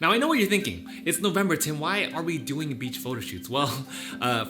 Now I know what you're thinking. It's November, Tim. Why are we doing beach photo shoots? Well,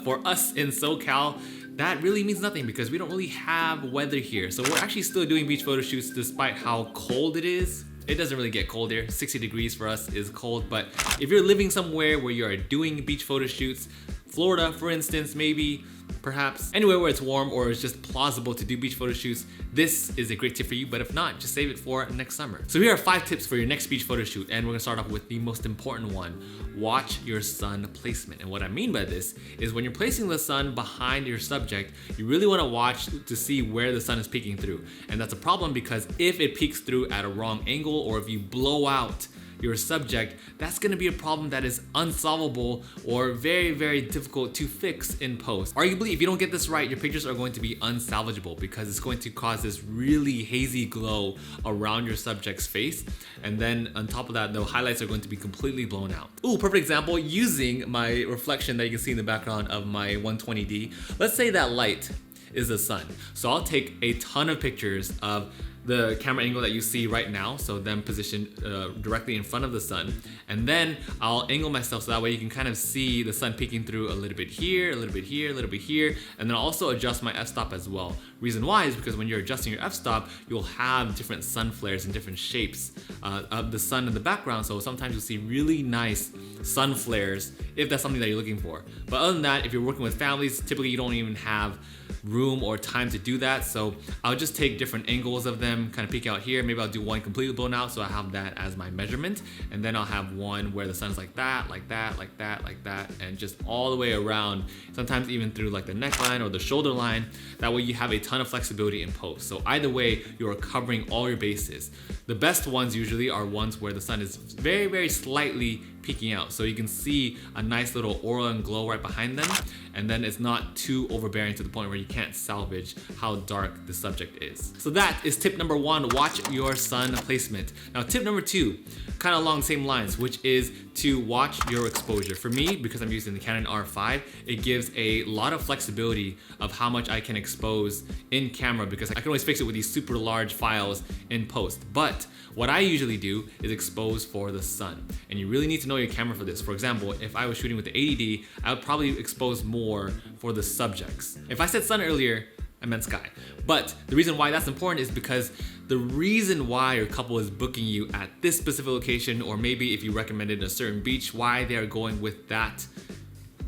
for us in SoCal, that really means nothing because we don't really have weather here. So we're actually still doing beach photo shoots despite how cold it is. It doesn't really get cold here. 60 degrees for us is cold, but if you're living somewhere where you are doing beach photo shoots, Florida, for instance, maybe, perhaps, anywhere where it's warm or it's just plausible to do beach photo shoots, this is a great tip for you, but if not, just save it for next summer. So here are 5 tips for your next beach photo shoot, and we're gonna start off with the most important one. Watch your sun placement. And what I mean by this is when you're placing the sun behind your subject, you really wanna watch to see where the sun is peeking through. And that's a problem because if it peeks through at a wrong angle or if you blow out your subject, that's gonna be a problem that is unsolvable or very, very difficult to fix in post. Arguably, if you don't get this right, your pictures are going to be unsalvageable because it's going to cause this really hazy glow around your subject's face. And then on top of that, the highlights are going to be completely blown out. Ooh, perfect example, using my reflection that you can see in the background of my 120D. Let's say that light is the sun. So I'll take a ton of pictures of the camera angle that you see right now, so them positioned directly in front of the sun, and then I'll angle myself so that way you can kind of see the sun peeking through a little bit here, a little bit here, a little bit here, and then I'll also adjust my f-stop as well. Reason why is because when you're adjusting your f-stop, you'll have different sun flares and different shapes of the sun in the background, so sometimes you'll see really nice sun flares if that's something that you're looking for. But other than that, if you're working with families, typically you don't even have room or time to do that, so I'll just take different angles of them, kind of peek out here. Maybe I'll do one completely blown out so I have that as my measurement, and then I'll have one where the sun's like that, like that, like that, like that, and just all the way around, sometimes even through like the neckline or the shoulder line. That way you have a ton of flexibility in post. So either way, you are covering all your bases. The best ones usually are ones where the sun is very, very slightly peeking out, so you can see a nice little aura and glow right behind them, and then it's not too overbearing to the point where you can't salvage how dark the subject is. So that is tip number 1, watch your sun placement. Now tip number 2, kind of along the same lines, which is to watch your exposure. For me, because I'm using the Canon R5, it gives a lot of flexibility of how much I can expose in camera because I can always fix it with these super large files in post. But what I usually do is expose for the sun, and you really need to know your camera for this. For example, if I was shooting with the 80D, I would probably expose more for the subjects. If I said sun earlier, I meant sky. But the reason why that's important is because the reason why your couple is booking you at this specific location, or maybe if you recommended a certain beach, why they are going with that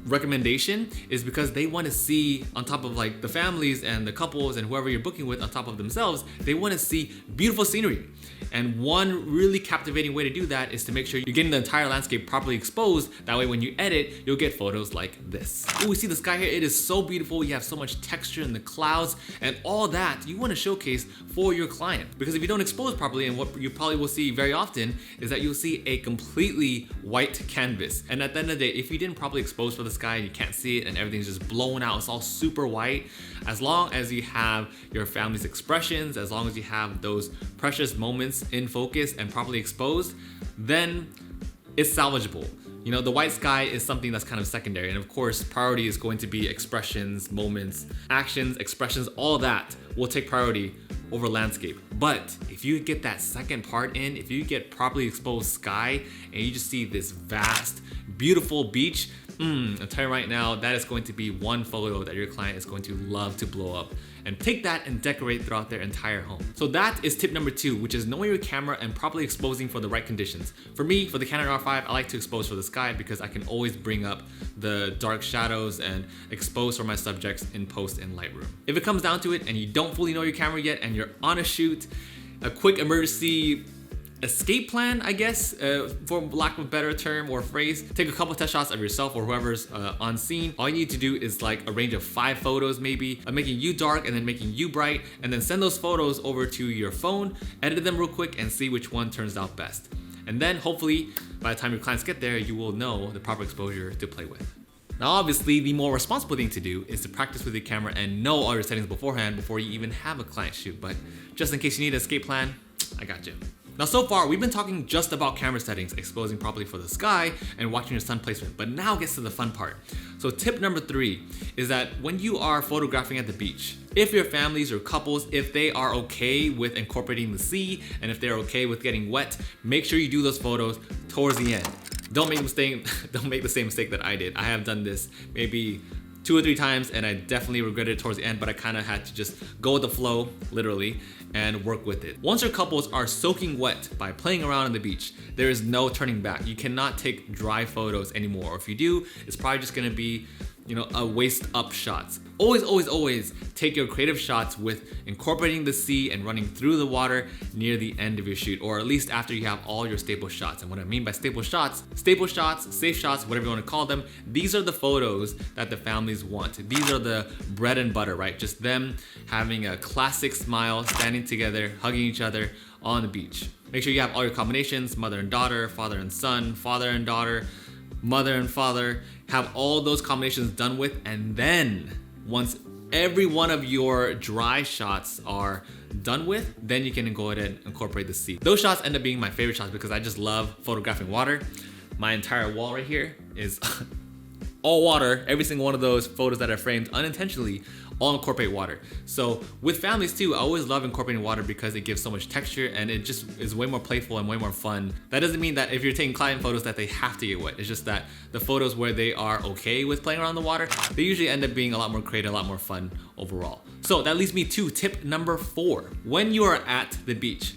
recommendation is because they want to see, on top of like the families and the couples and whoever you're booking with on top of themselves, they want to see beautiful scenery. And one really captivating way to do that is to make sure you're getting the entire landscape properly exposed. That way when you edit, you'll get photos like this. Oh, we see the sky here. It is so beautiful. You have so much texture in the clouds, and all that you want to showcase for your client. Because if you don't expose properly, and what you probably will see very often is that you'll see a completely white canvas. And at the end of the day, if you didn't properly expose for the sky and you can't see it and everything's just blown out, it's all super white, as long as you have your family's expressions, as long as you have those precious moments in focus and properly exposed, then it's salvageable. You know, the white sky is something that's kind of secondary, and of course priority is going to be expressions, moments, actions, expressions, all that will take priority over landscape. But if you get that second part in, if you get properly exposed sky and you just see this vast, beautiful beach, I'll tell you right now, that is going to be one photo that your client is going to love to blow up and take that and decorate throughout their entire home. So that is tip number 2, which is knowing your camera and properly exposing for the right conditions. For me, for the Canon R5, I like to expose for the sky because I can always bring up the dark shadows and expose for my subjects in post in Lightroom. If it comes down to it and you don't fully know your camera yet and you're on a shoot, a quick emergency escape plan, I guess, for lack of a better term or phrase, take a couple test shots of yourself or whoever's on scene. All you need to do is like a range of 5 photos maybe, of making you dark and then making you bright, and then send those photos over to your phone, edit them real quick, and see which one turns out best. And then hopefully by the time your clients get there, you will know the proper exposure to play with. Now obviously the more responsible thing to do is to practice with your camera and know all your settings beforehand before you even have a client shoot. But just in case you need an escape plan, I got you. Now so far, we've been talking just about camera settings, exposing properly for the sky, and watching your sun placement, but now gets to the fun part. So tip number 3 is that when you are photographing at the beach, if your families or couples, if they are okay with incorporating the sea, and if they're okay with getting wet, make sure you do those photos towards the end. Don't make the same mistake that I did. I have done this maybe 2 or 3 times, and I definitely regretted it towards the end, but I kind of had to just go with the flow, literally, and work with it. Once your couples are soaking wet by playing around on the beach, there is no turning back. You cannot take dry photos anymore. Or if you do, it's probably just gonna be, a waist up shots. Always take your creative shots with incorporating the sea and running through the water near the end of your shoot, or at least after you have all your staple shots. And what I mean by staple shots, safe shots, whatever you want to call them, these are the photos that the families want. These are the bread and butter, right? Just them having a classic smile, standing together, hugging each other on the beach. Make sure you have all your combinations, mother and daughter, father and son, father and daughter, mother and father, have all those combinations done with, and then once every one of your dry shots are done with, then you can go ahead and incorporate the sea. Those shots end up being my favorite shots because I just love photographing water. My entire wall right here is all water. Every single one of those photos that I framed unintentionally all incorporate water. So with families too, I always love incorporating water because it gives so much texture and it just is way more playful and way more fun. That doesn't mean that if you're taking client photos that they have to get wet. It's just that the photos where they are okay with playing around the water, they usually end up being a lot more creative, a lot more fun overall. So that leads me to tip number 4. When you are at the beach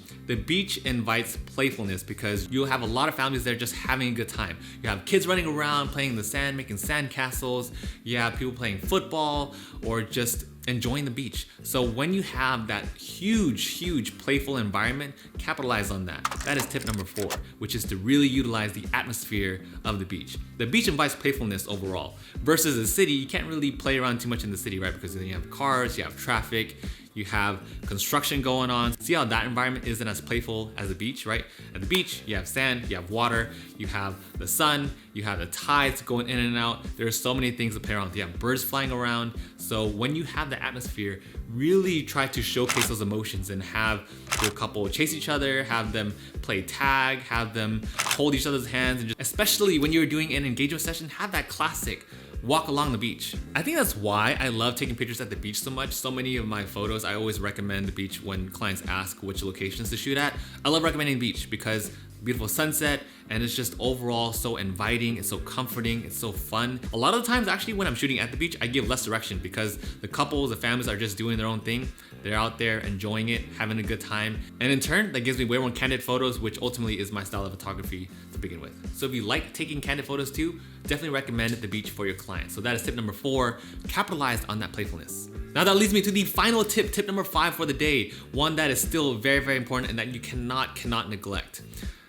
invites playfulness because you'll have a lot of families there just having a good time. You have kids running around, playing in the sand, making sand castles. You have people playing football or just enjoying the beach. So when you have that huge playful environment, capitalize on that. That is tip number 4, which is to really utilize the atmosphere of the beach. The beach invites playfulness overall. Versus the city, you can't really play around too much in the city, right? Because then you have cars, you have traffic, you have construction going on. See how that environment isn't as playful as the beach, right? At the beach, you have sand, you have water, you have the sun, you have the tides going in and out. There's so many things to play around with. You have birds flying around. So when you have the atmosphere, really try to showcase those emotions and have your couple chase each other, have them play tag, have them hold each other's hands, and especially when you're doing an engagement session, have that classic walk along the beach. I think that's why I love taking pictures at the beach so much. So many of my photos, I always recommend the beach when clients ask which locations to shoot at. I love recommending beach because beautiful sunset, and it's just overall so inviting, it's so comforting, it's so fun. A lot of the times actually when I'm shooting at the beach, I give less direction because the couples, the families are just doing their own thing. They're out there enjoying it, having a good time. And in turn, that gives me way more candid photos, which ultimately is my style of photography to begin with. So if you like taking candid photos too, definitely recommend the beach for your clients. So that is tip number 4, capitalize on that playfulness. Now that leads me to the final tip, tip number 5 for the day. One that is still very important and that you cannot neglect.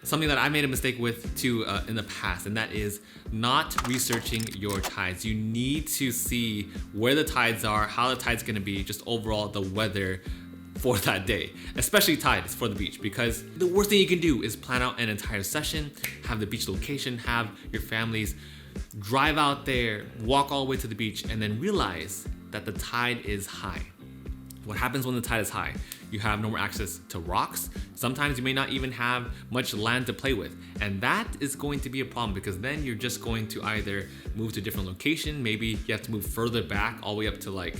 Something that I made a mistake with too in the past, and that is not researching your tides. You need to see where the tides are, how the tide's gonna be, just overall the weather for that day, especially tides for the beach, because the worst thing you can do is plan out an entire session, have the beach location, have your families drive out there, walk all the way to the beach, and then realize that the tide is high. What happens when the tide is high? You have no more access to rocks. Sometimes you may not even have much land to play with. And that is going to be a problem because then you're just going to either move to a different location. Maybe you have to move further back all the way up to like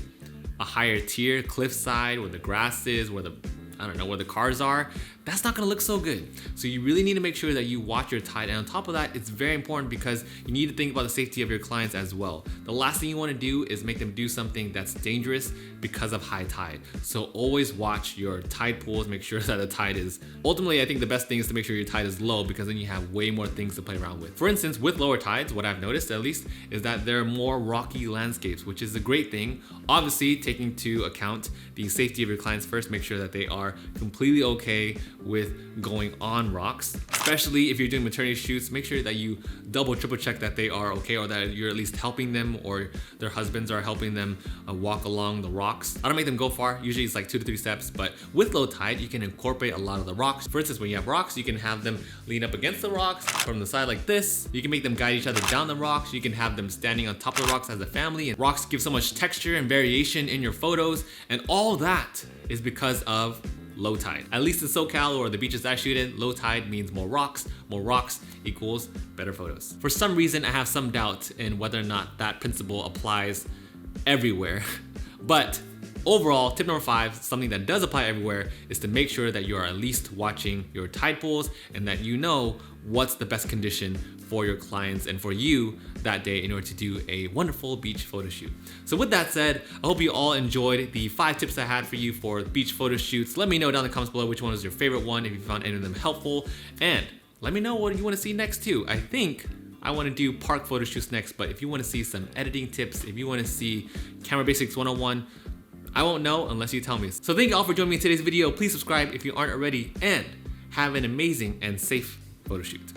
a higher tier, cliffside, where the grass is, where the cars are. That's not gonna look so good. So you really need to make sure that you watch your tide. And on top of that, it's very important because you need to think about the safety of your clients as well. The last thing you wanna do is make them do something that's dangerous because of high tide. So always watch your tide pools, make sure that the tide is, ultimately I think the best thing is to make sure your tide is low because then you have way more things to play around with. For instance, with lower tides, what I've noticed at least is that there are more rocky landscapes, which is a great thing. Obviously, taking into account the safety of your clients first, make sure that they are completely okay with going on rocks. Especially if you're doing maternity shoots, make sure that you double, triple check that they are okay or that you're at least helping them or their husbands are helping them walk along the rocks. I don't make them go far. Usually it's like 2 to 3 steps, but with low tide, you can incorporate a lot of the rocks. For instance, when you have rocks, you can have them lean up against the rocks from the side like this. You can make them guide each other down the rocks. You can have them standing on top of the rocks as a family. And rocks give so much texture and variation in your photos. And all that is because of low tide. At least in SoCal or the beaches I shoot in, low tide means more rocks equals better photos. For some reason, I have some doubt in whether or not that principle applies everywhere. But overall, tip number 5, something that does apply everywhere, is to make sure that you are at least watching your tide pools and that you know what's the best condition for your clients and for you that day in order to do a wonderful beach photo shoot. So with that said, I hope you all enjoyed the 5 tips I had for you for beach photo shoots. Let me know down in the comments below which one was your favorite one, if you found any of them helpful, and let me know what you want to see next too. I think I want to do park photo shoots next, but if you want to see some editing tips, if you want to see camera basics 101, I won't know unless you tell me. So thank you all for joining me in today's video. Please subscribe if you aren't already, and have an amazing and safe photo shoot.